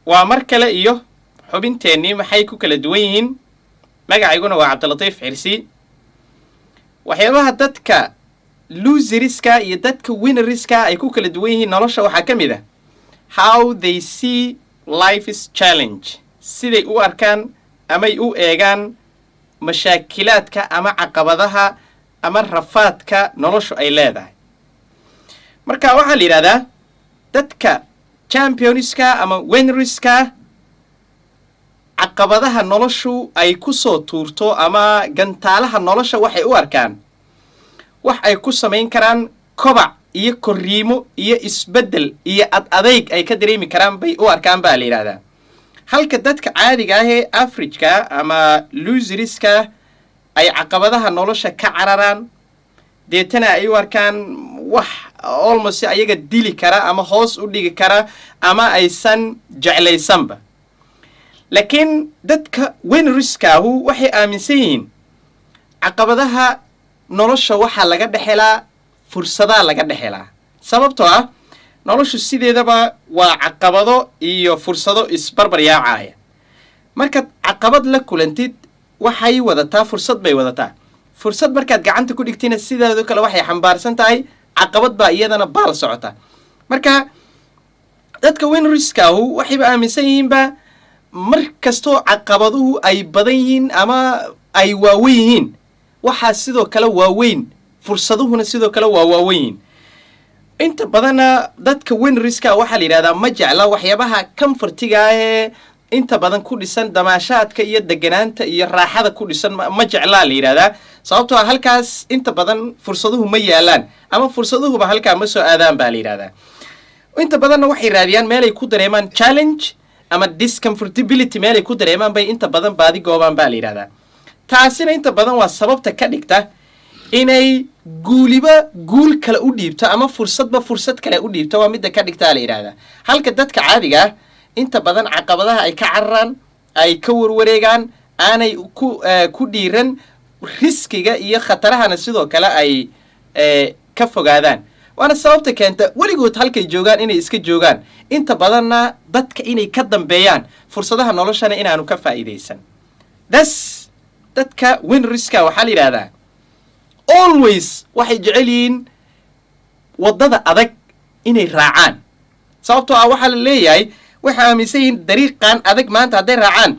waa mar kale iyo xubinteennii maxay ku kala duwan yihiin magacayguna waa cabdilatiif cirsi waxyaabaha dadka loserska iyo dadka winnerska ay ku kala duwan yihiin nolosha waxaa ka mid ah how they see life's challenge siday u arkaan amay u eegaan mashaakilaadka ama caqabadaha ama rafaadka noloshu ay leedahay marka waxaa la yidhahdaa dadka championska ama winnerska caqabadaha noloshu ay ku soo tuurto ama gantaalaha nolosha waxay u arkaan wax ay ku samayn karaan kobac iyo korriimo iyo isbeddel iyo adayg ay ka dareemi karaan bay u arkaan baa la yidhahdaa halka dadka caadiga ah ee afrijka ama loserska ay caqabadaha nolosha ka cararaan deetana ay u arkaan wax almost ayaga dili kara ama hoos u dhigi kara ama aysan jeclaysanba laakiin dadka winnerskaahu waxay aaminsan yihiin caqabadaha nolosha waxaa laga dhexelaa fursadaa laga dhexelaa sababtoo ah noloshu sideedaba waa caqabado iyo fursado isbarbar yaacaya markaad caqabad la kulantid waxay wadataa fursad bay wadataa fursad markaad gacanta ku dhigtina sideedoo kale waxay xambaarsan tahay caqabad baa iyadana baal socota marka dadka winnerskaahu waxayba aaminsan yihiinba mar kastoo caqabaduhu ay badan yihiin ama ay waaweyn yihiin waxaa sidoo kale waaweyn fursaduhuna sidoo kale waa waaweyn yihiin inta badanna dadka winnerska waxaa la yidhahdaa ma jecla waxyaabaha comfortiga ee inta badan ku dhisan damaashaadka iyo deganaanta iyo raaxada ku dhisan ma jeclaa la yidhahdaa sababtoo ah halkaas inta badan fursaduhu ma yaalaan ama fursaduhuba halkaa ma soo aadaan baa la yidhahdaa inta badanna waxay raadiyaan meelay ku dareemaan challenge ama discomfortability meelay ku dareemaan bay inta badan baadi goobaan baa la yidhahdaa taasina inta badan waa sababta ka dhigta inay guuliba guul kale u dhiibto ama fursadba fursad kale u dhiibto waa midda ka dhigtaa la yidhahdaa halka dadka caadiga ah inta badan caqabadaha ay ka cararaan ay ka warwareegaan aanay ku dhiiran riskiga iyo khatarahana sidoo kale ay ka fogaadaan waana sababta keenta weligood halkay joogaan inay iska joogaan inta badanna dadka inay ka dambeeyaan fursadaha noloshana inaanu ka faa'iidaysan dadka winnerska waxaa la yidhahdaa always waxay jecel yihiin waddada adag inay raacaan sababtoo ah waxaa la leeyahay waxay aaminsan yihiin dariiqan adag maanta hadday raacaan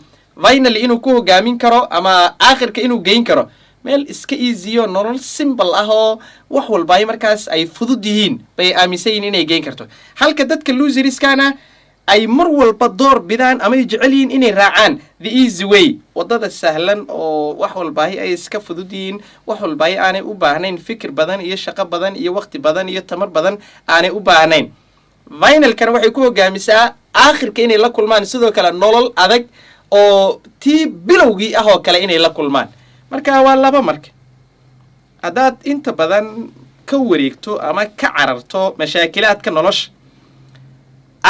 finally inuu ku hogaamin karo ama aakhirka inuu geyn karo meel iska easyo nolol simple ah oo wax walba ay markaas ay fudud yihiin bay aaminsan yihiin inay geyn karto halka dadka loserskana ay mar walba door bidaan ama ay jecel yihiin inay raacaan the easy way waddada sahlan oo wax walbaahi ay iska fudud yihiin wax walbaahi aanay u baahnayn fikir badan iyo shaqo badan iyo waqti badan iyo tamar badan aanay u baahnayn finalkana waxay ku hogaamisaa aakhirka inay la kulmaan sidoo kale nolol adag oo tii bilowgii ah oo kale inay la kulmaan marka waa laba marka haddaad inta badan ka wareegto ama ka cararto mashaakilaadka nolosha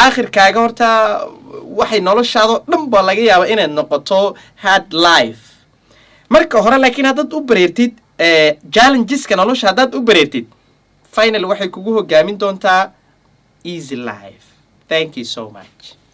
aakhirkaaga horta waxay noloshaadoo dhan ba laga yaaba inaad noqoto hard life marka hore laakiin haddaad u bareertid challengeska nolosha haddaad u bareertid final waxay kugu hogaamin doontaa easy life thank you so much